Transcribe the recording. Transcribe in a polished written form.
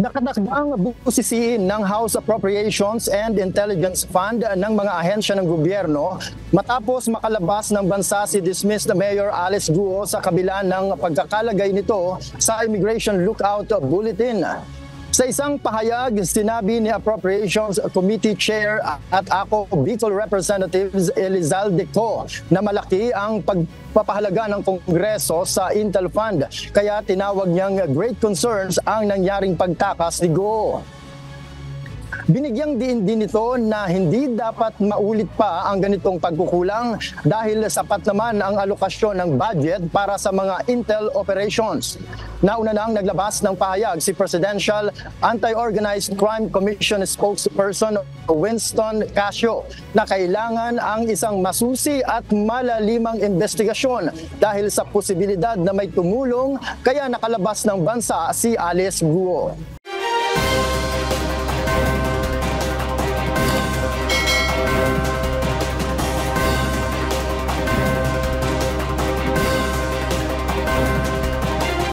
Nakatakdang busisiin ng House Appropriations and Intelligence Fund ng mga ahensya ng gobyerno matapos makalabas ng bansa si dismissed Mayor Alice Guo sa kabila ng pagkakalagay nito sa Immigration Lookout Bulletin. Sa isang pahayag, sinabi ni Appropriations Committee Chair at ako Bicol Representatives Elizalde Co na malaki ang pagpapahalaga ng Kongreso sa Intel Fund, kaya tinawag niyang great concerns ang nangyaring pagtakas ni Go. Binigyang diin din nito na hindi dapat maulit pa ang ganitong pagkukulang dahil sapat naman ang alokasyon ng budget para sa mga Intel operations. Nauna nang naglabas ng pahayag si Presidential Anti-Organized Crime Commission spokesperson Winston Casio na kailangan ang isang masusi at malalimang investigasyon dahil sa posibilidad na may tumulong kaya nakalabas ng bansa si Alice Guo.